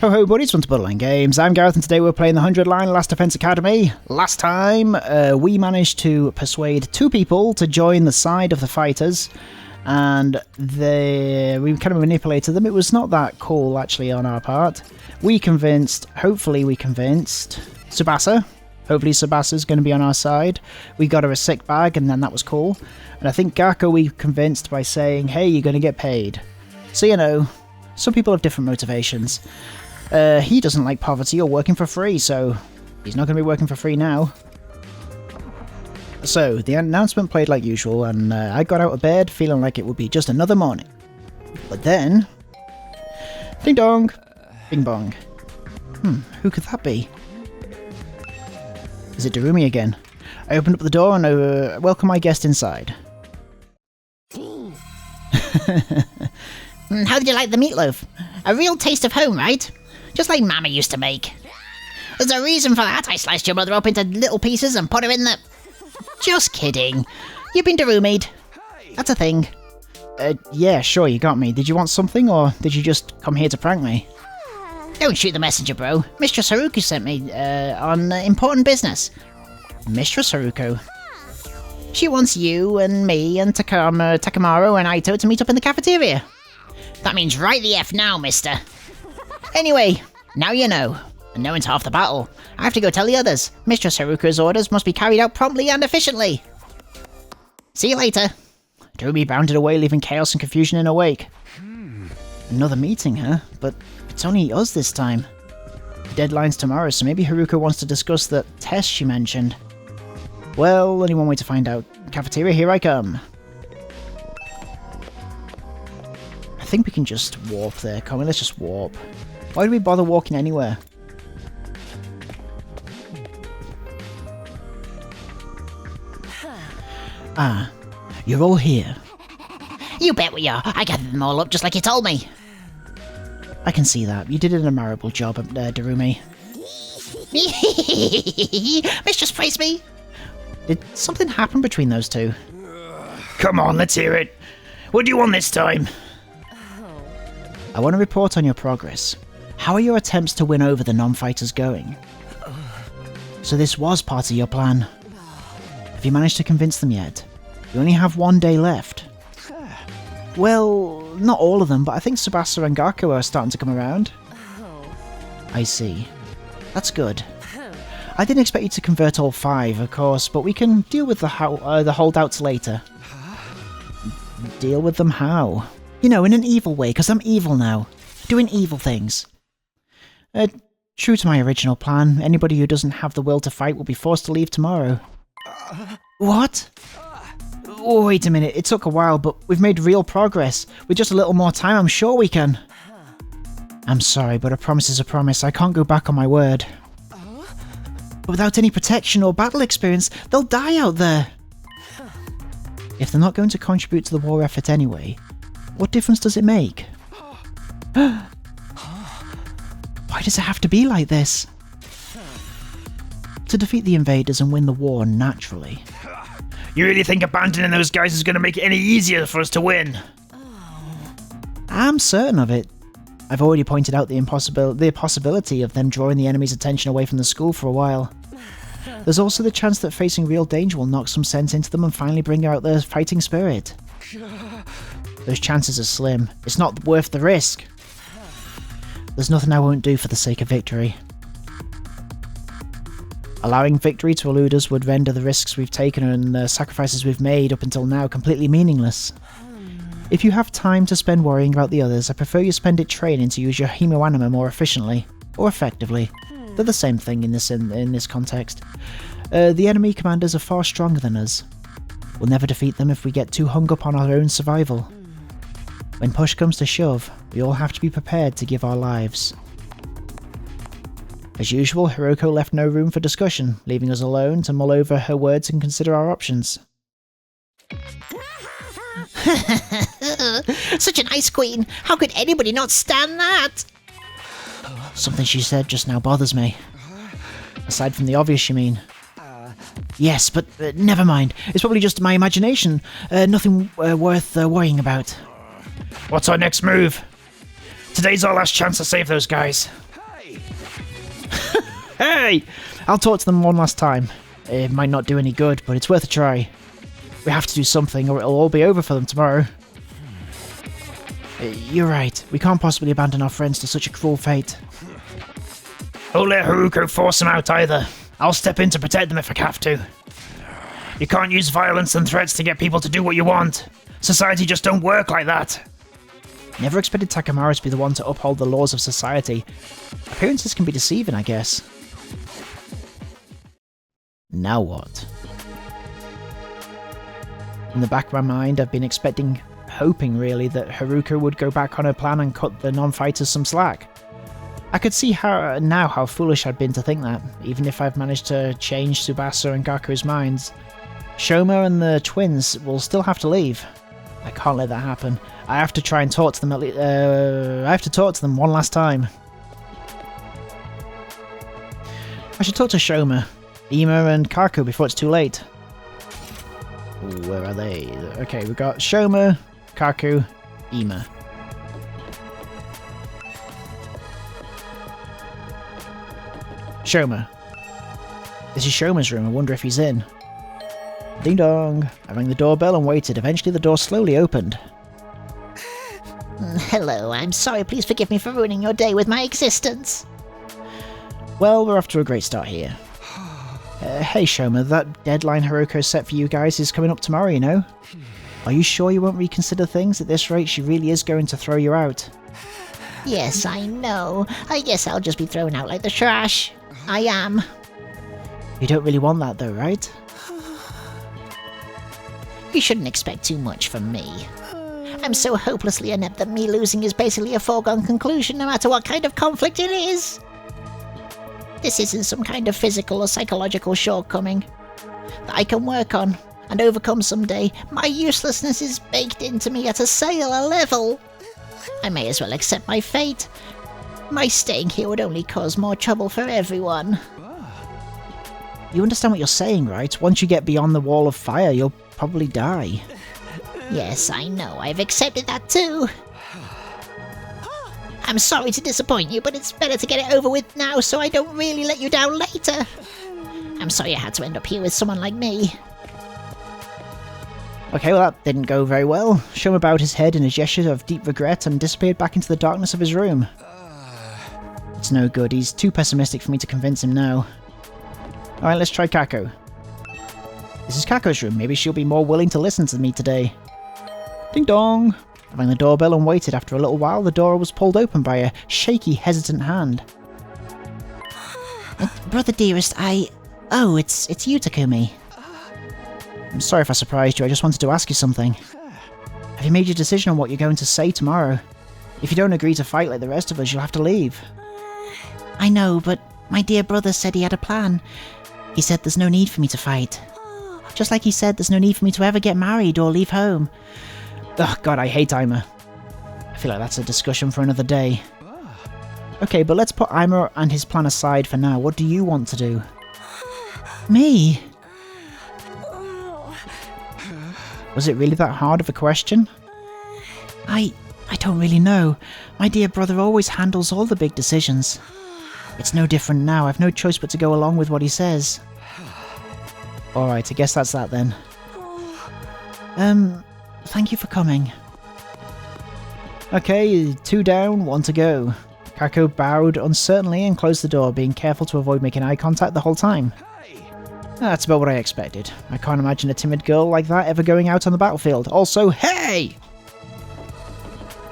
Ho ho buddies from Borderline Games, I'm Gareth and today we're playing the 100 Line Last Defense Academy. Last time we managed to persuade two people to join the side of the fighters and we kind of manipulated them. It was not that cool actually on our part. Hopefully we convinced Tsubasa. Hopefully Tsubasa's going to be on our side. We got her a sick bag and then that was cool. And I think Gakko we convinced by saying, hey, you're going to get paid. So you know, some people have different motivations. He doesn't like poverty or working for free, so he's not going to be working for free now. So, the announcement played like usual, and I got out of bed feeling like it would be just another morning. But then... Ding dong! Bing bong. Who could that be? Is it Darumi again? I opened up the door and welcome my guest inside. How did you like the meatloaf? A real taste of home, right? Just like Mama used to make. There's a reason for that. I sliced your mother up into little pieces and put her in the... Just kidding. You've been Darumi'd. That's a thing. Yeah, sure, you got me. Did you want something, or did you just come here to prank me? Don't shoot the messenger, bro. Mistress Hiruko sent me, on important business. Mistress Hiruko? She wants you and me and Takamaru and Aito to meet up in the cafeteria. That means right the F now, mister. Anyway, now you know. And knowing's half the battle. I have to go tell the others. Mistress Haruko's orders must be carried out promptly and efficiently. See you later. Darumi bounded away, leaving chaos and confusion in her wake. Another meeting, huh? But it's only us this time. The deadline's tomorrow, so maybe Hiruko wants to discuss that test she mentioned. Well, only one way to find out. Cafeteria, here I come. I think we can just warp there, can't we? Let's just warp. Why do we bother walking anywhere? Ah, you're all here. You bet we are. I gathered them all up just like you told me. I can see that. You did an admirable job, Darumi. Mistress praised me. Did something happen between those two? Come on, let's hear it. What do you want this time? I want to report on your progress. How are your attempts to win over the non-fighters going? So this was part of your plan. Have you managed to convince them yet? You only have 1 day left. Well, not all of them, but I think Tsubasa and Gakko are starting to come around. I see. That's good. I didn't expect you to convert all 5, of course, but we can deal with the holdouts later. Deal with them how? You know, in an evil way, because I'm evil now. Doing evil things. True to my original plan, anybody who doesn't have the will to fight will be forced to leave tomorrow. What? Oh, wait a minute, it took a while, but we've made real progress. With just a little more time, I'm sure we can. I'm sorry, but a promise is a promise. I can't go back on my word. But without any protection or battle experience, they'll die out there. If they're not going to contribute to the war effort anyway, what difference does it make? Why does it have to be like this? To defeat the invaders and win the war naturally. You really think abandoning those guys is going to make it any easier for us to win? I'm certain of it. I've already pointed out the possibility of them drawing the enemy's attention away from the school for a while. There's also the chance that facing real danger will knock some sense into them and finally bring out their fighting spirit. Those chances are slim. It's not worth the risk. There's nothing I won't do for the sake of victory. Allowing victory to elude us would render the risks we've taken and the sacrifices we've made up until now completely meaningless. If you have time to spend worrying about the others, I prefer you spend it training to use your Hemo-anima more efficiently, or effectively. They're the same thing in this context. The enemy commanders are far stronger than us. We'll never defeat them if we get too hung up on our own survival. When push comes to shove, we all have to be prepared to give our lives. As usual, Hiruko left no room for discussion, leaving us alone to mull over her words and consider our options. Such an ice queen! How could anybody not stand that? Something she said just now bothers me. Aside from the obvious, you mean? Yes, but never mind. It's probably just my imagination. Nothing worth worrying about. What's our next move? Today's our last chance to save those guys. Hey! I'll talk to them one last time. It might not do any good, but it's worth a try. We have to do something or it'll all be over for them tomorrow. You're right. We can't possibly abandon our friends to such a cruel fate. Don't let Hiruko force them out either. I'll step in to protect them if I have to. You can't use violence and threats to get people to do what you want. Society just don't work like that. Never expected Takamaru to be the one to uphold the laws of society. Appearances can be deceiving, I guess. Now what? In the back of my mind, I've been hoping really, that Hiruko would go back on her plan and cut the non-fighters some slack. I could see how foolish I'd been to think that, even if I've managed to change Tsubasa and Gaku's minds. Shoma and the twins will still have to leave. I can't let that happen. I have to try and talk to them I have to talk to them one last time. I should talk to Shoma, Ima and Kaku before it's too late. Where are they? Okay, we've got Shoma, Kaku, Ima. Shoma. This is Shoma's room. I wonder if he's in. Ding dong. I rang the doorbell and waited. Eventually the door slowly opened. Hello, I'm sorry, please forgive me for ruining your day with my existence. Well, we're off to a great start here. Hey Shoma, that deadline Hiruko set for you guys is coming up tomorrow, you know? Are you sure you won't reconsider things? At this rate, she really is going to throw you out. Yes, I know. I guess I'll just be thrown out like the trash. I am. You don't really want that though, right? You shouldn't expect too much from me. I'm so hopelessly inept that me losing is basically a foregone conclusion no matter what kind of conflict it is. This isn't some kind of physical or psychological shortcoming that I can work on and overcome someday. My uselessness is baked into me at a cellular level. I may as well accept my fate. My staying here would only cause more trouble for everyone. You understand what you're saying, right? Once you get beyond the wall of fire, you'll probably die. Yes, I know. I've accepted that too. I'm sorry to disappoint you, but it's better to get it over with now so I don't really let you down later. I'm sorry I had to end up here with someone like me. Okay, well that didn't go very well. Shoma bowed his head in a gesture of deep regret and disappeared back into the darkness of his room. It's no good. He's too pessimistic for me to convince him now. Alright, let's try Kako. This is Kako's room. Maybe she'll be more willing to listen to me today. Ding dong! I rang the doorbell and waited. After a little while, the door was pulled open by a shaky, hesitant hand. Brother dearest, Oh, it's you, Takumi. I'm sorry if I surprised you. I just wanted to ask you something. Have you made your decision on what you're going to say tomorrow? If you don't agree to fight like the rest of us, you'll have to leave. I know, but my dear brother said he had a plan. He said there's no need for me to fight. Just like he said there's no need for me to ever get married or leave home. Ugh, God, I hate Ima. I feel like that's a discussion for another day. Okay, but let's put Ima and his plan aside for now. What do you want to do? Me? Was it really that hard of a question? I don't really know. My dear brother always handles all the big decisions. It's no different now. I've no choice but to go along with what he says. Alright, I guess that's that then. Thank you for coming. Okay, 2 down, 1 to go. Kako bowed uncertainly and closed the door, being careful to avoid making eye contact the whole time. That's about what I expected. I can't imagine a timid girl like that ever going out on the battlefield. Also, hey!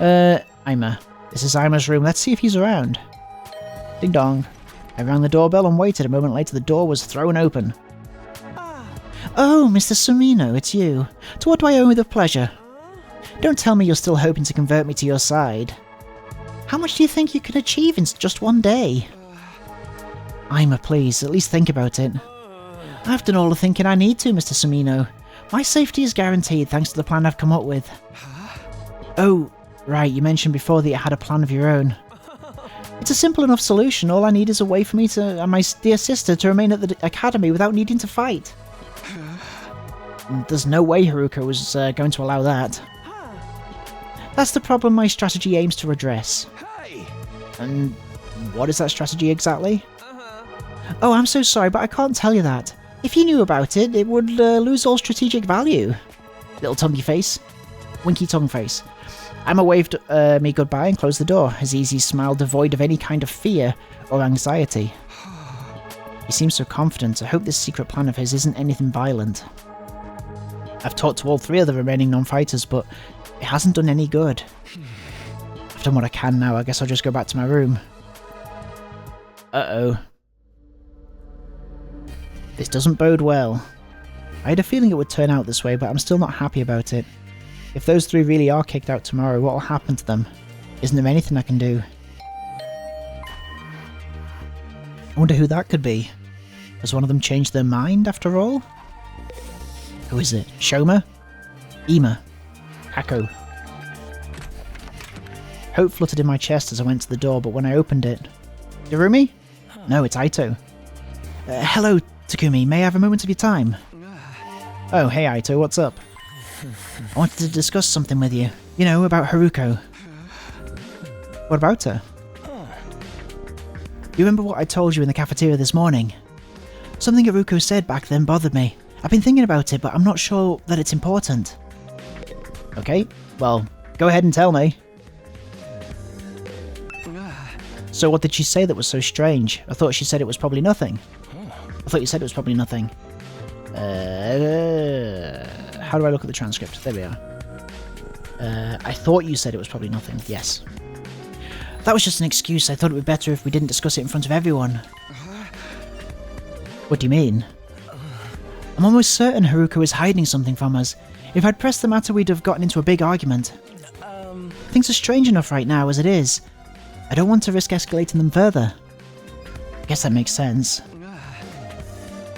Ima. This is Ima's room. Let's see if he's around. Ding dong. I rang the doorbell and waited. A moment later, the door was thrown open. Oh, Mr. Sumino, it's you. To what do I owe the pleasure? Don't tell me you're still hoping to convert me to your side. How much do you think you can achieve in just one day? Ima, please, at least think about it. I've done all the thinking I need to, Mr. Sumino. My safety is guaranteed thanks to the plan I've come up with. Oh, right, you mentioned before that you had a plan of your own. It's a simple enough solution. All I need is a way for me and my dear sister to remain at the academy without needing to fight. There's no way Hiruko was going to allow that. That's the problem my strategy aims to address. And what is that strategy exactly? Oh, I'm so sorry, but I can't tell you that. If you knew about it, it would lose all strategic value. Little tonguey face. Winky tongue face. Emma waved me goodbye and closed the door, his easy smile devoid of any kind of fear or anxiety. He seems so confident. I hope this secret plan of his isn't anything violent. I've talked to all 3 of the remaining non-fighters, but it hasn't done any good. I've done what I can now. I guess I'll just go back to my room. Uh-oh. This doesn't bode well. I had a feeling it would turn out this way, but I'm still not happy about it. If those 3 really are kicked out tomorrow, what will happen to them? Isn't there anything I can do? I wonder who that could be. Has one of them changed their mind after all? Who is it? Shoma? Ima? Hako? Hope fluttered in my chest as I went to the door, but when I opened it... Hirumi? No, it's Aito. Hello, Takumi. May I have a moment of your time? Oh, hey Aito, what's up? I wanted to discuss something with you. You know, about Hiruko. What about her? You remember what I told you in the cafeteria this morning? Something Hiruko said back then bothered me. I've been thinking about it, but I'm not sure that it's important. Okay, well, go ahead and tell me. So what did she say that was so strange? I thought she said it was probably nothing. I thought you said it was probably nothing. How do I look at the transcript? There we are. I thought you said it was probably nothing. Yes. That was just an excuse. I thought it would be better if we didn't discuss it in front of everyone. What do you mean? I'm almost certain Hiruko is hiding something from us. If I'd pressed the matter, we'd have gotten into a big argument. Things are strange enough right now as it is. I don't want to risk escalating them further. I guess that makes sense.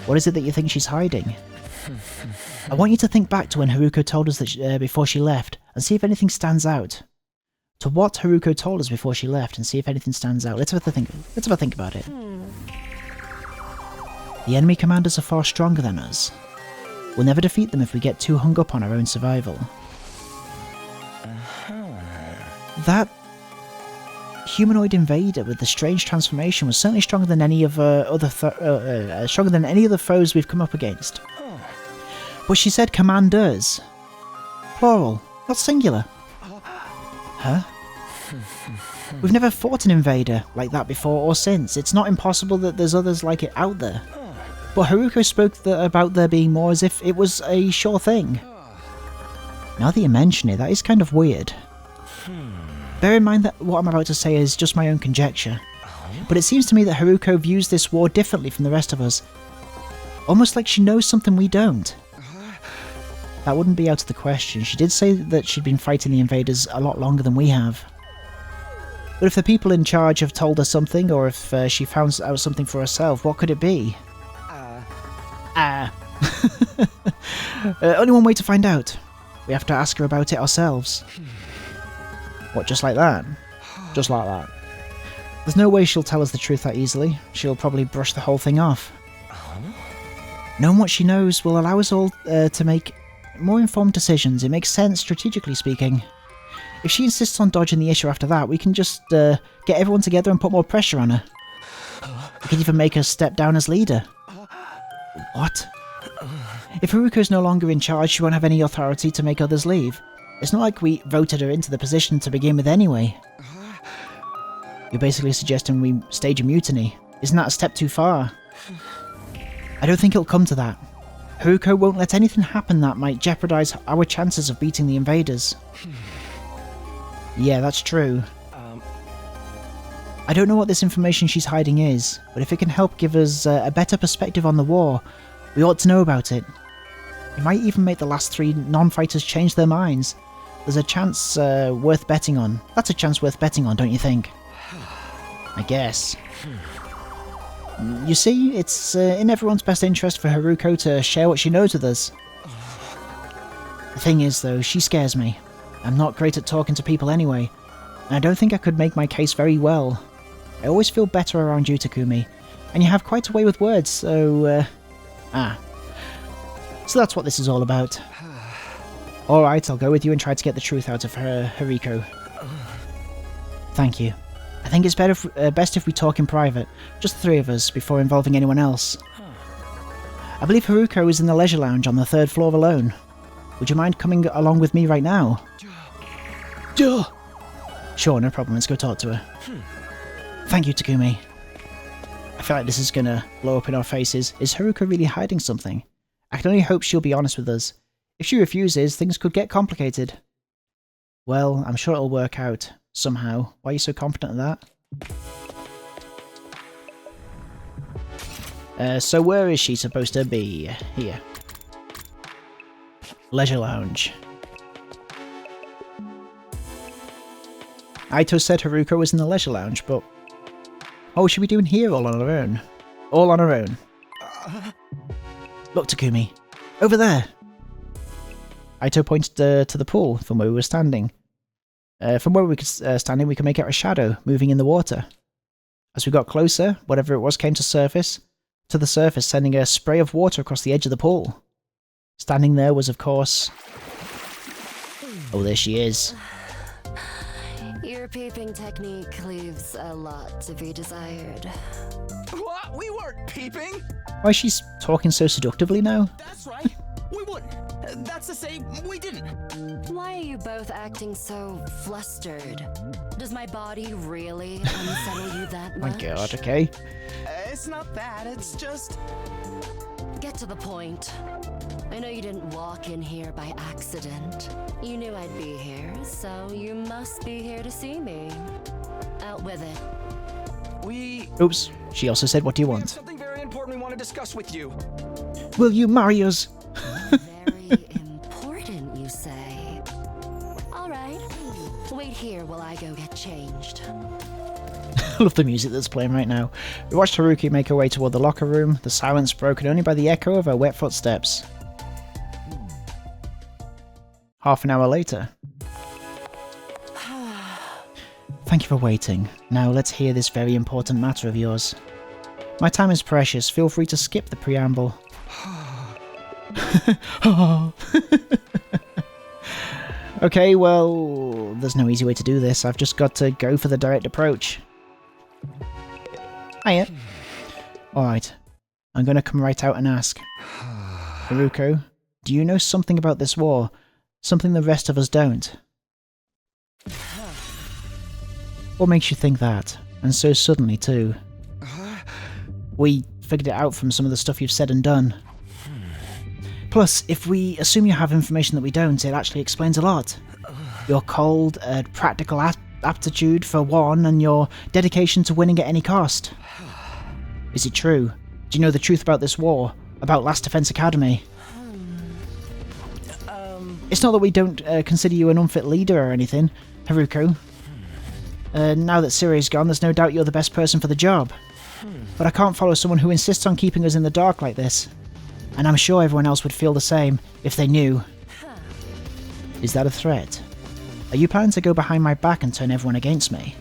What is it that you think she's hiding? I want you to think back to when Hiruko told us that before she left, and see if anything stands out. To what Hiruko told us before she left, and see if anything stands out. Let's have a think about it. The enemy commanders are far stronger than us. We'll never defeat them if we get too hung up on our own survival. That humanoid invader with the strange transformation was certainly stronger than any of other foes we've come up against. But she said commanders. Plural, not singular. Huh? We've never fought an invader like that before or since. It's not impossible that there's others like it out there. But Hiruko spoke about there being more as if it was a sure thing. Now that you mention it, that is kind of weird. Bear in mind that what I'm about to say is just my own conjecture. But it seems to me that Hiruko views this war differently from the rest of us. Almost like she knows something we don't. That wouldn't be out of the question. She did say that she'd been fighting the invaders a lot longer than we have. But if the people in charge have told her something, or if she found out something for herself, what could it be? Only one way to find out. We have to ask her about it ourselves. What, just like that? Just like that. There's no way she'll tell us the truth that easily. She'll probably brush the whole thing off. Knowing what she knows will allow us all to make more informed decisions. It makes sense, strategically speaking. If she insists on dodging the issue after that, we can just get everyone together and put more pressure on her. We can even make her step down as leader. What? If Hiruko's no longer in charge, she won't have any authority to make others leave. It's not like we voted her into the position to begin with anyway. You're basically suggesting we stage a mutiny. Isn't that a step too far? I don't think it'll come to that. Hiruko won't let anything happen that might jeopardize our chances of beating the invaders. Yeah, that's true. I don't know what this information she's hiding is, but if it can help give us a better perspective on the war, we ought to know about it. It might even make the last 3 non-fighters change their minds. There's a chance worth betting on. That's a chance worth betting on, don't you think? I guess. You see, it's in everyone's best interest for Hiruko to share what she knows with us. The thing is, though, she scares me. I'm not great at talking to people anyway, and I don't think I could make my case very well. I always feel better around you, Takumi, and you have quite a way with words, so... So that's what this is all about. Alright, I'll go with you and try to get the truth out of her, Hiruko. Thank you. I think it's best if we talk in private, just the three of us, before involving anyone else. I believe Hiruko is in the leisure lounge on the 3rd floor alone. Would you mind coming along with me right now? Duh! Sure, no problem, let's go talk to her. Thank you, Takumi. I feel like this is gonna blow up in our faces. Is Hiruko really hiding something? I can only hope she'll be honest with us. If she refuses, things could get complicated. Well, I'm sure it'll work out, somehow. Why are you so confident of that? So where is she supposed to be? Here. Leisure lounge. Aito said Hiruko was in the leisure lounge, but... what was she be doing here all on her own? All on her own. Look, Takumi. Over there! Aito pointed to the pool from where we were standing. From where we were standing, we could make out a shadow moving in the water. As we got closer, whatever it was came to the surface, sending a spray of water across the edge of the pool. Standing there was, of course... oh, there she is. Your peeping technique leaves a lot to be desired. What? We weren't peeping! Why is she talking so seductively now? That's right! We wouldn't! That's to say, we didn't! Why are you both acting so flustered? Does my body really unsettle you that much? My god, okay. It's not that, it's just... Get to the point. I know you didn't walk in here by accident. You knew I'd be here, so you must be here to see me. Out with it. We... Oops, she also said, what do you We have want? something very important we want to discuss with you. Will you marry us? Very important, you say. Alright. Wait here while I go get changed. I love the music that's playing right now. We watched Haruki make her way toward the locker room, the silence broken only by the echo of her wet footsteps. Half an hour later. Thank you for waiting. Now let's hear this very important matter of yours. My time is precious, feel free to skip the preamble. Okay, well, there's no easy way to do this. I've just got to go for the direct approach. Hiya. Alright, I'm gonna come right out and ask. Hiruko, do you know something about this war? Something the rest of us don't? What makes you think that? And so suddenly, too? We figured it out from some of the stuff you've said and done. Plus, if we assume you have information that we don't, it actually explains a lot. Your cold, practical aptitude for one, and your dedication to winning at any cost. Is it true? Do you know the truth about this war? About Last Defense Academy? It's not that we don't consider you an unfit leader or anything, Hiruko. Now that Siri's gone, there's no doubt you're the best person for the job. But I can't follow someone who insists on keeping us in the dark like this. And I'm sure everyone else would feel the same, if they knew. Is that a threat? Are you planning to go behind my back and turn everyone against me?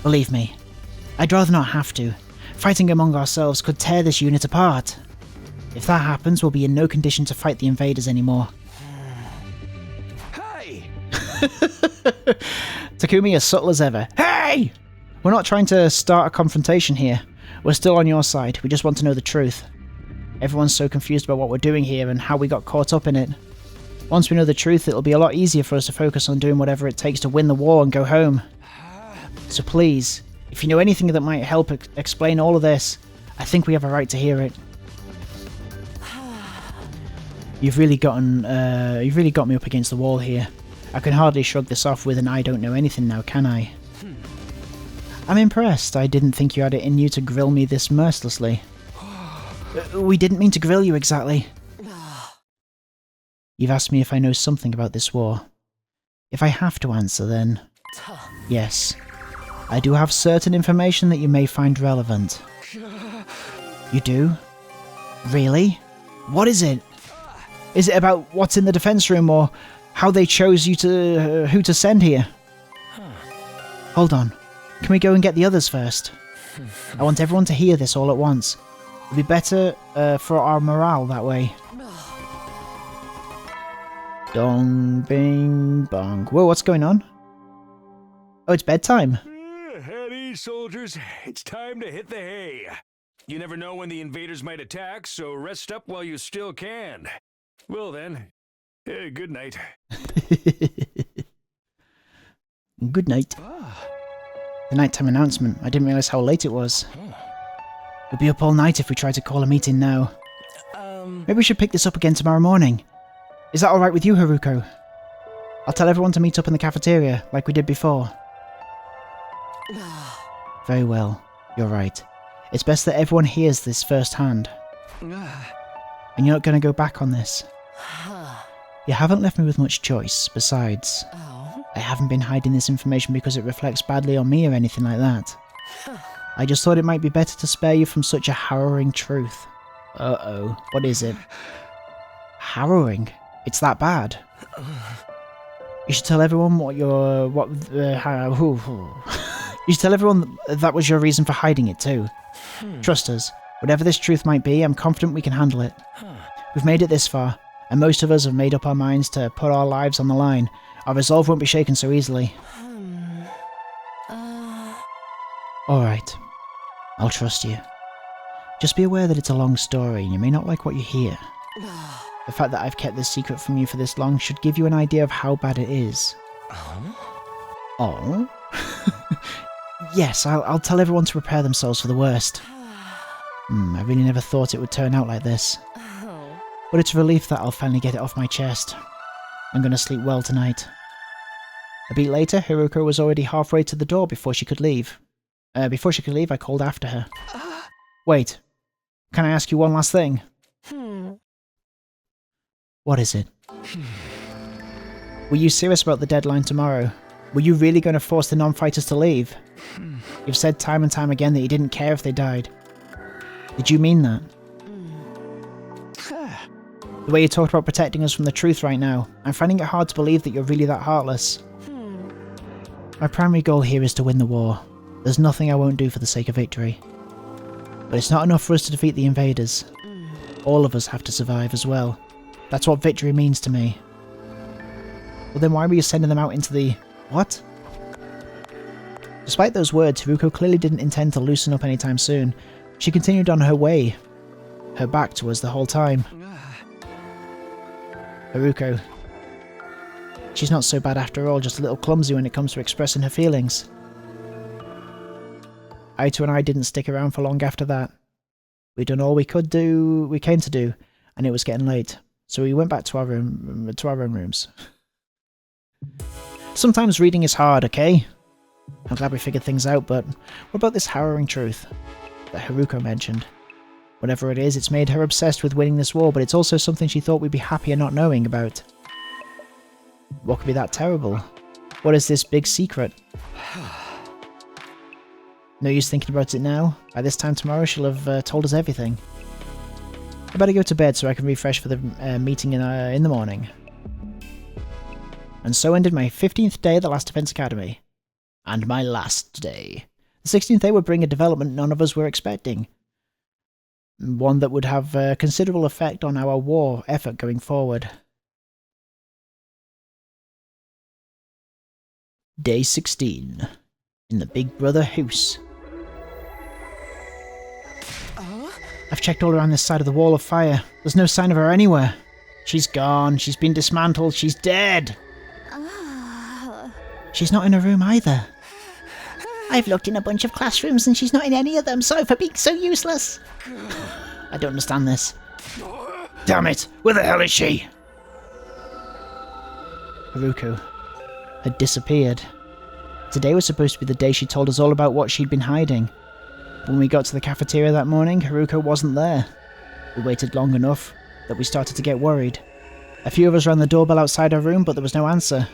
Believe me, I'd rather not have to. Fighting among ourselves could tear this unit apart. If that happens, we'll be in no condition to fight the invaders anymore. Hey! Takumi as subtle as ever. Hey! We're not trying to start a confrontation here. We're still on your side, we just want to know the truth. Everyone's so confused about what we're doing here and how we got caught up in it. Once we know the truth, it'll be a lot easier for us to focus on doing whatever it takes to win the war and go home. So please, if you know anything that might help explain all of this, I think we have a right to hear it. You've really got me up against the wall here. I can hardly shrug this off with an I don't know anything now, can I? I'm impressed. I didn't think you had it in you to grill me this mercilessly. We didn't mean to grill you exactly. You've asked me if I know something about this war. If I have to answer, then... yes. I do have certain information that you may find relevant. You do? Really? What is it? Is it about what's in the defense room, or how they chose you to... who to send here? Hold on. Can we go and get the others first? I want everyone to hear this all at once. It'll be better for our morale that way. Dong, bing, bong. Whoa, what's going on? Oh, it's bedtime. soldiers, it's time to hit the hay. You never know when the invaders might attack, so rest up while you still can. Well then, good night. Good night. The nighttime announcement. I didn't realize how late it was. We'll be up all night if we try to call a meeting now. Maybe we should pick this up again tomorrow morning. Is that alright with you, Hiruko? I'll tell everyone to meet up in the cafeteria, like we did before. Very well. You're right. It's best that everyone hears this firsthand. And you're not going to go back on this. You haven't left me with much choice. Besides, I haven't been hiding this information because it reflects badly on me or anything like that. I just thought it might be better to spare you from such a harrowing truth. Uh-oh. What is it? Harrowing? It's that bad? You should tell everyone You should tell everyone that was your reason for hiding it too. Trust us. Whatever this truth might be, I'm confident we can handle it. We've made it this far, and most of us have made up our minds to put our lives on the line. Our resolve won't be shaken so easily. Alright. I'll trust you. Just be aware that it's a long story, and you may not like what you hear. The fact that I've kept this secret from you for this long should give you an idea of how bad it is. Oh? Yes, I'll tell everyone to prepare themselves for the worst. I really never thought it would turn out like this. But it's a relief that I'll finally get it off my chest. I'm gonna sleep well tonight. A beat later, Hiruko was already halfway to the door before she could leave. Before she could leave, I called after her. Wait. Can I ask you one last thing? What is it? Were you serious about the deadline tomorrow? Were you really going to force the non-fighters to leave? You've said time and time again that you didn't care if they died. Did you mean that? The way you talked about protecting us from the truth right now, I'm finding it hard to believe that you're really that heartless. My primary goal here is to win the war. There's nothing I won't do for the sake of victory. But it's not enough for us to defeat the invaders. All of us have to survive as well. That's what victory means to me. Well then why were you sending them out into the... what? Despite those words, Hiruko clearly didn't intend to loosen up anytime soon. She continued on her way, her back to us the whole time. Hiruko. She's not so bad after all, just a little clumsy when it comes to expressing her feelings. Aito and I didn't stick around for long after that. We'd done all we came to do, and it was getting late, so we went back to our own rooms. Sometimes reading is hard, okay? I'm glad we figured things out, but what about this harrowing truth that Hiruko mentioned? Whatever it is, it's made her obsessed with winning this war, but it's also something she thought we'd be happier not knowing about. What could be that terrible? What is this big secret? No use thinking about it now. By this time tomorrow she'll have told us everything. I better go to bed so I can refresh for the meeting in the morning. And so ended my 15th day at the Last Defense Academy. And my last day. The 16th day would bring a development none of us were expecting. One that would have a considerable effect on our war effort going forward. Day 16. In the Big Brother house. I've checked all around this side of the wall of fire. There's no sign of her anywhere. She's gone. She's been dismantled. She's dead. She's not in her room either. I've looked in a bunch of classrooms and she's not in any of them. Sorry for being so useless. I don't understand this. Damn it! Where the hell is she? Hiruko had disappeared. Today was supposed to be the day she told us all about what she'd been hiding. When we got to the cafeteria that morning, Hiruko wasn't there. We waited long enough that we started to get worried. A few of us rang the doorbell outside our room, but there was no answer.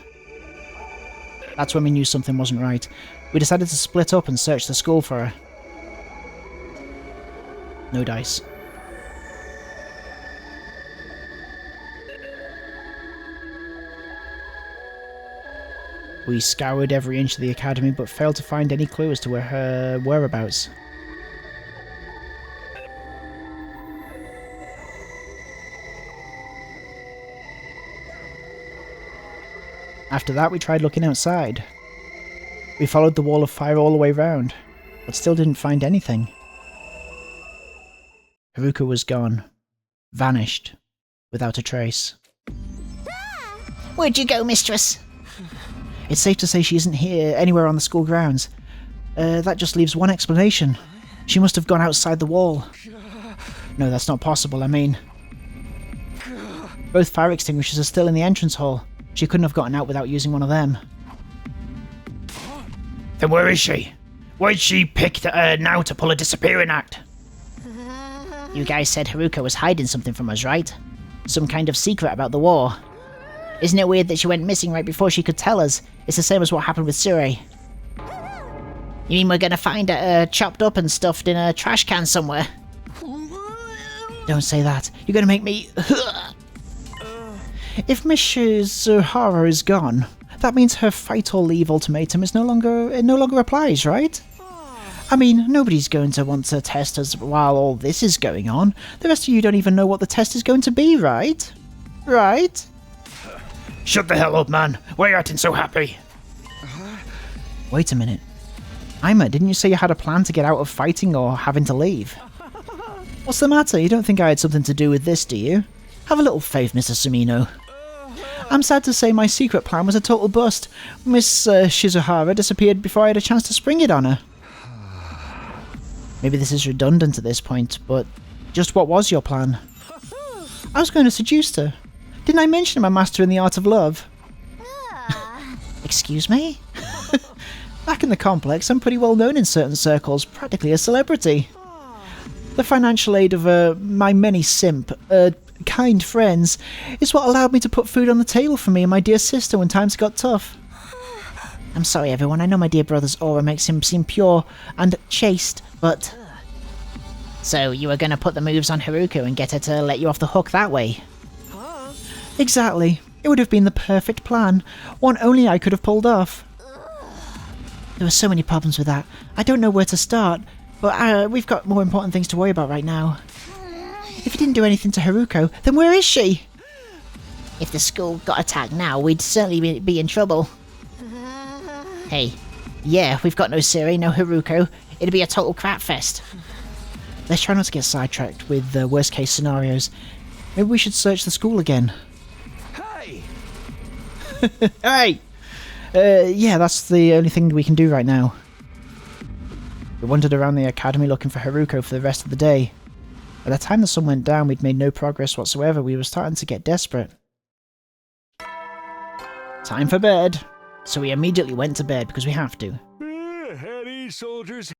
That's when we knew something wasn't right. We decided to split up and search the school for her. No dice. We scoured every inch of the academy but failed to find any clue as to where her whereabouts. After that we tried looking outside. We followed the wall of fire all the way round. but still didn't find anything. Hiruko was gone. Vanished. Without a trace. Where'd you go, mistress? It's safe to say she isn't here anywhere on the school grounds. That just leaves one explanation. She must have gone outside the wall. No, that's not possible, I mean. Both fire extinguishers are still in the entrance hall. She couldn't have gotten out without using one of them. Then where is she? Why'd she pick now to pull a disappearing act? You guys said Hiruko was hiding something from us, right? Some kind of secret about the war. Isn't it weird that she went missing right before she could tell us? It's the same as what happened with Sure. You mean we're gonna find her chopped up and stuffed in a trash can somewhere? Don't say that. You're gonna make me... If Mrs. Zuhara is gone, that means her fight or leave ultimatum is no longer applies, right? I mean, nobody's going to want to test us while all this is going on. The rest of you don't even know what the test is going to be, right? Right? Shut the hell up, man. Why are you acting so happy? Wait a minute. Ima, didn't you say you had a plan to get out of fighting or having to leave? What's the matter? You don't think I had something to do with this, do you? Have a little faith, Mr. Sumino. I'm sad to say my secret plan was a total bust. Miss Shizuhara disappeared before I had a chance to spring it on her. Maybe this is redundant at this point, but just what was your plan? I was going to seduce her. Didn't I mention I'm a master in the art of love? Excuse me? Back in the complex, I'm pretty well known in certain circles, practically a celebrity. The financial aid of my many kind friends is what allowed me to put food on the table for me and my dear sister when times got tough. I'm sorry, everyone. I know my dear brother's aura makes him seem pure and chaste, but... So, you were gonna put the moves on Hiruko and get her to let you off the hook that way? Exactly. It would have been the perfect plan. One only I could have pulled off. There were so many problems with that. I don't know where to start, but we've got more important things to worry about right now. If you didn't do anything to Hiruko, then where is she? If the school got attacked now, we'd certainly be in trouble. Hey, yeah, we've got no Siri, no Hiruko. It'd be a total crap fest. Let's try not to get sidetracked with the worst case scenarios. Maybe we should search the school again. Hey! Hey! Yeah, that's the only thing we can do right now. We wandered around the academy looking for Hiruko for the rest of the day. By the time the sun went down, we'd made no progress whatsoever. We were starting to get desperate. Time for bed. So we immediately went to bed because we have to. At ease, soldiers.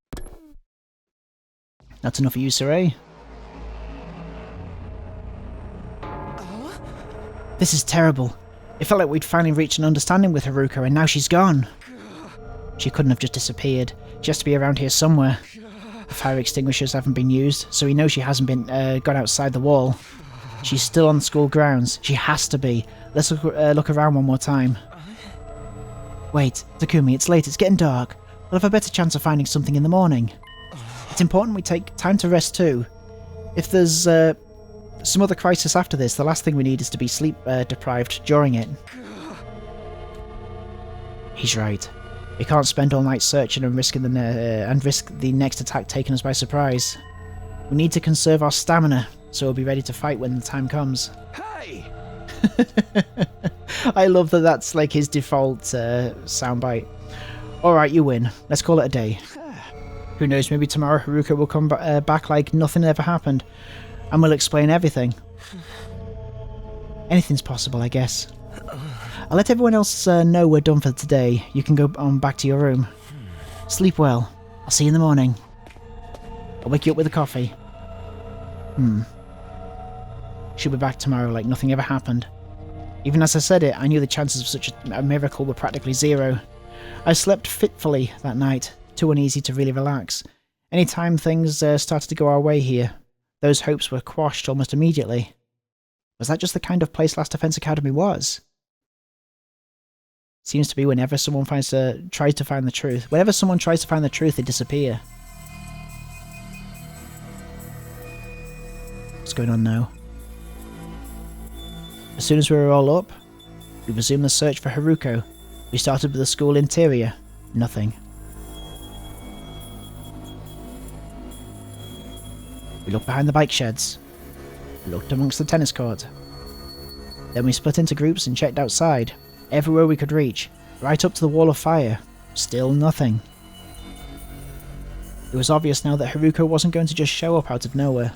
That's enough of you, Saray. This is terrible. It felt like we'd finally reached an understanding with Hiruko and now she's gone. She couldn't have just disappeared. She has to be around here somewhere. The fire extinguishers haven't been used, so we know she hasn't been gone outside the wall. She's still on the school grounds. She has to be. Let's look around one more time. Wait, Takumi, it's late. It's getting dark. We'll have a better chance of finding something in the morning. It's important we take time to rest too. If there's some other crisis after this, the last thing we need is to be sleep deprived during it. He's right. We can't spend all night searching and risk the next attack taking us by surprise. We need to conserve our stamina, so we'll be ready to fight when the time comes. Hey! I love that that's like his default soundbite. Alright, you win. Let's call it a day. Who knows, maybe tomorrow Hiruko will come back like nothing ever happened, and we'll explain everything. Anything's possible, I guess. I'll let everyone else know we're done for today. You can go on back to your room. Sleep well. I'll see you in the morning. I'll wake you up with a coffee. She'll be back tomorrow like nothing ever happened. Even as I said it, I knew the chances of such a miracle were practically zero. I slept fitfully that night, too uneasy to really relax. Any time things started to go our way here, those hopes were quashed almost immediately. Was that just the kind of place Last Defense Academy was? Seems to be whenever someone tries to find the truth. Whenever someone tries to find the truth, they disappear. What's going on now? As soon as we were all up, we resumed the search for Hiruko. We started with the school interior. Nothing. We looked behind the bike sheds. We looked amongst the tennis court. Then we split into groups and checked outside, everywhere we could reach, right up to the wall of fire. Still nothing. It was obvious now that Hiruko wasn't going to just show up out of nowhere.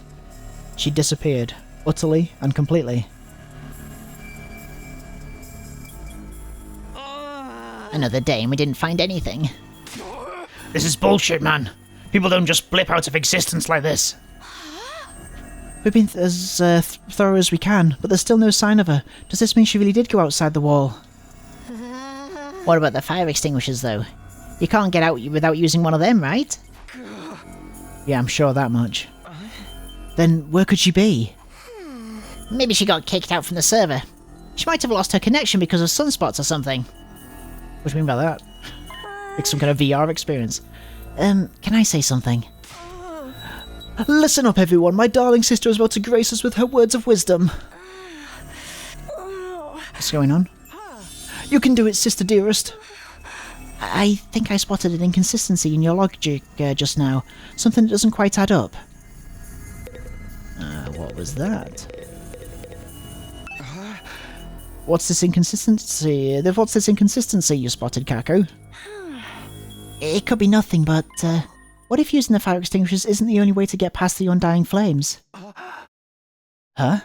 She disappeared, utterly and completely. Another day and we didn't find anything. This is bullshit, man. People don't just blip out of existence like this. We've been as thorough as we can, but there's still no sign of her. Does this mean she really did go outside the wall? What about the fire extinguishers, though? You can't get out without using one of them, right? Yeah, I'm sure of that much. Then where could she be? Maybe she got kicked out from the server. She might have lost her connection because of sunspots or something. What do you mean by that? Like some kind of VR experience? Can I say something? Listen up, everyone. My darling sister is about to grace us with her words of wisdom. What's going on? You can do it, sister dearest. I think I spotted an inconsistency in your logic just now. Something that doesn't quite add up. What was that? What's this inconsistency? What's this inconsistency you spotted, Kako? It could be nothing, but what if using the fire extinguishers isn't the only way to get past the undying flames? Huh?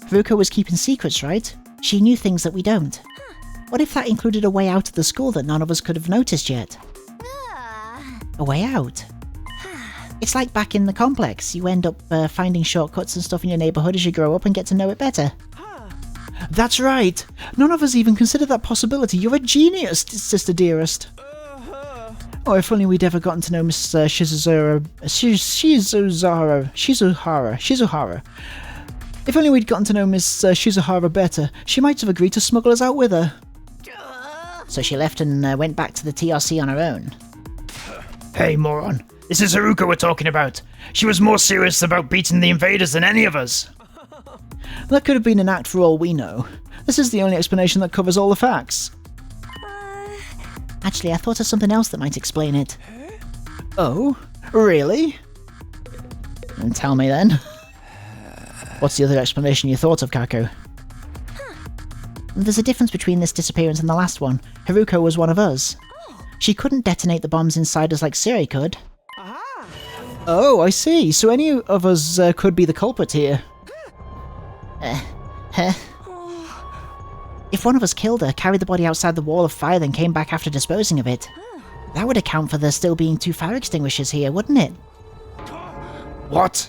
Hiruko was keeping secrets, right? She knew things that we don't. What if that included a way out of the school that none of us could have noticed yet? A way out? It's like back in the complex. You end up finding shortcuts and stuff in your neighbourhood as you grow up and get to know it better. That's right! None of us even considered that possibility. You're a genius, sister dearest. Oh, if only we'd ever gotten to know Miss Shizuhara. If only we'd gotten to know Miss Shizuhara better, she might have agreed to smuggle us out with her. So she left and went back to the TRC on her own. Hey, moron. This is Hiruko we're talking about. She was more serious about beating the invaders than any of us. That could have been an act for all we know. This is the only explanation that covers all the facts. Actually, I thought of something else that might explain it. Oh? Really? And tell me then. What's the other explanation you thought of, Kako? There's a difference between this disappearance and the last one. Hiruko was one of us. She couldn't detonate the bombs inside us like Siri could. Oh, I see. So any of us could be the culprit here. If one of us killed her, carried the body outside the wall of fire, then came back after disposing of it, that would account for there still being 2 fire extinguishers here, wouldn't it? What?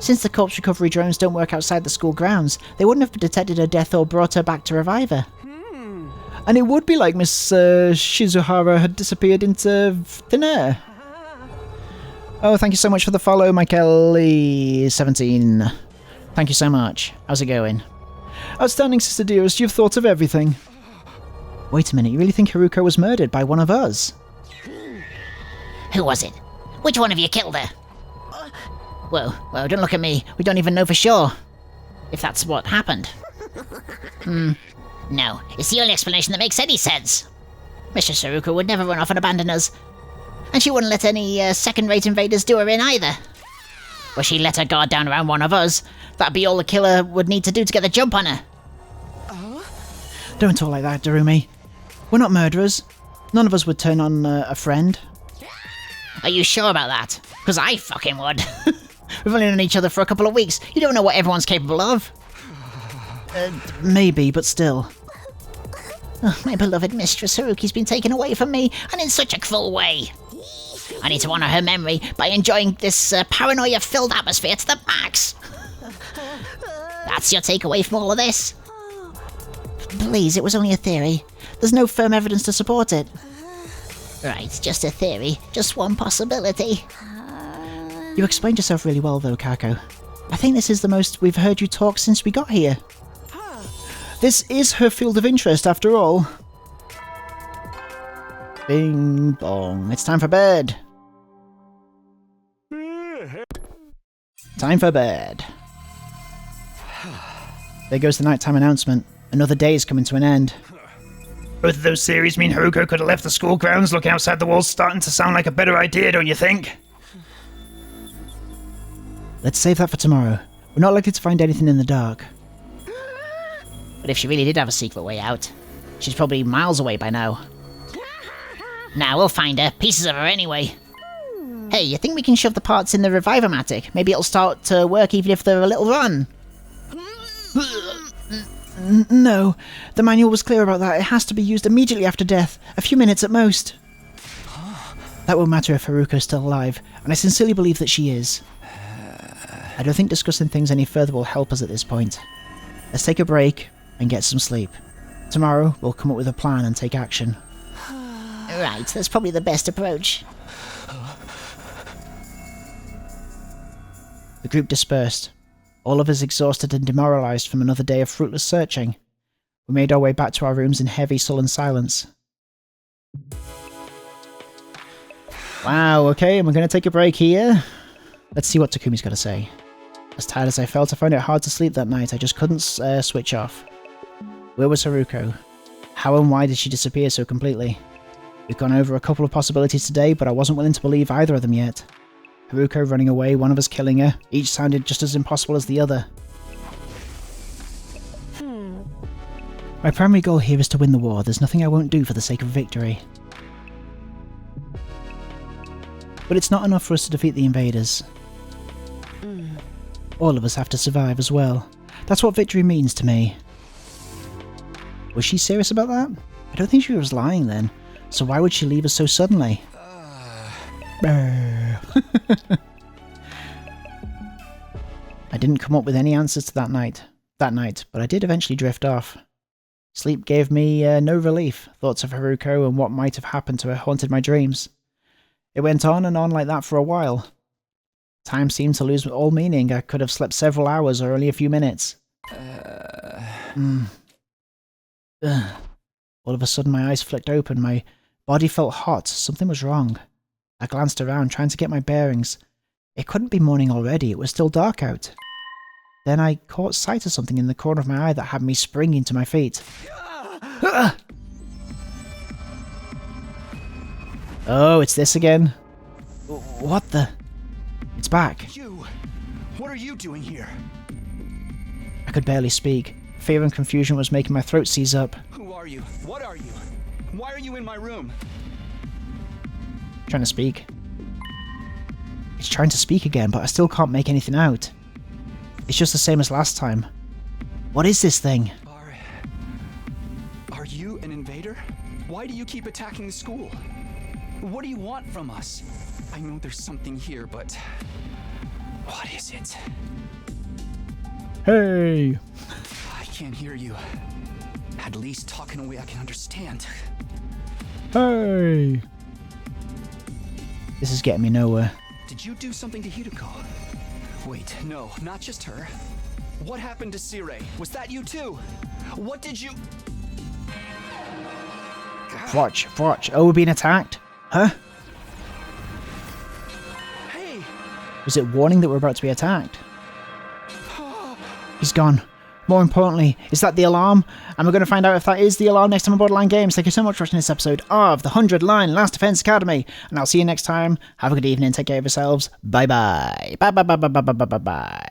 Since the corpse recovery drones don't work outside the school grounds, they wouldn't have detected her death or brought her back to revive her. And it would be like Miss Shizuhara had disappeared into thin air. Oh, thank you so much for the follow, Michaeli17. Thank you so much. How's it going? Outstanding, sister dearest, you've thought of everything. Wait a minute, you really think Hiruko was murdered by one of us? Who was it? Which one of you killed her? Well, don't look at me. We don't even know for sure. If that's what happened. No, it's the only explanation that makes any sense. Mistress Hiruko would never run off and abandon us. And she wouldn't let any second-rate invaders do her in either. Well, she let her guard down around one of us. That'd be all the killer would need to do to get the jump on her. Don't talk like that, Darumi. We're not murderers. None of us would turn on a friend. Are you sure about that? Because I fucking would. We've only known each other for a couple of weeks. You don't know what everyone's capable of. Maybe, but still. Oh, my beloved Mistress Haruki's been taken away from me, and in such a cruel way. I need to honour her memory by enjoying this paranoia-filled atmosphere to the max. That's your takeaway from all of this? Please, it was only a theory. There's no firm evidence to support it. Right, just a theory. Just one possibility. You explained yourself really well, though, Kako. I think this is the most we've heard you talk since we got here. This is her field of interest, after all. Bing bong. It's time for bed. Time for bed. There goes the nighttime announcement. Another day is coming to an end. Both of those theories mean Hiruko could have left the school grounds. Looking outside the walls starting to sound like a better idea, don't you think? Let's save that for tomorrow. We're not likely to find anything in the dark. But if she really did have a secret way out, she's probably miles away by now. Nah, we'll find her. Pieces of her anyway. Hey, you think we can shove the parts in the Revive-O-Matic? Maybe it'll start to work even if they're a little rotten. No, the manual was clear about that. It has to be used immediately after death, a few minutes at most. That won't matter if Hiruko's still alive, and I sincerely believe that she is. I don't think discussing things any further will help us at this point. Let's take a break and get some sleep. Tomorrow, we'll come up with a plan and take action. Right, that's probably the best approach. The group dispersed, all of us exhausted and demoralised from another day of fruitless searching. We made our way back to our rooms in heavy, sullen silence. Wow, okay, and we're going to take a break here. Let's see what Takumi's got to say. As tired as I felt, I found it hard to sleep that night. I just couldn't switch off. Where was Hiruko? How and why did she disappear so completely? We've gone over a couple of possibilities today, but I wasn't willing to believe either of them yet. Hiruko running away, one of us killing her, each sounded just as impossible as the other. My primary goal here is to win the war. There's nothing I won't do for the sake of victory. But it's not enough for us to defeat the invaders. All of us have to survive as well. That's what victory means to me. Was she serious about that? I don't think she was lying then. So why would she leave us so suddenly? I didn't come up with any answers to that night, but I did eventually drift off. Sleep gave me no relief. Thoughts of Hiruko and what might have happened to her haunted my dreams. It went on and on like that for a while. Time seemed to lose all meaning. I could have slept several hours or only a few minutes. All of a sudden my eyes flicked open, my body felt hot, something was wrong. I glanced around, trying to get my bearings. It couldn't be morning already, it was still dark out. Then I caught sight of something in the corner of my eye that had me springing to my feet. Oh, it's this again? What the? It's back. You! What are you doing here? I could barely speak. Fear and confusion was making my throat seize up. Who are you? What are you? Why are you in my room? Trying to speak. It's trying to speak again, but I still can't make anything out. It's just the same as last time. What is this thing? Are you an invader? Why do you keep attacking the school? What do you want from us? I know there's something here, but what is it? Hey! I can't hear you. At least talk in a way I can understand. Hey! This is getting me nowhere. Did you do something to Hiruko? Wait, no, not just her. What happened to Sirei? Was that you too? What did you... Watch. Oh, we're being attacked? Huh? Hey! Was it warning that we're about to be attacked? He's gone. More importantly, is that the alarm? And we're going to find out if that is the alarm next time on Borderline Games. Thank you so much for watching this episode of the 100 Line Last Defense Academy. And I'll see you next time. Have a good evening. Take care of yourselves. Bye-bye. Bye-bye.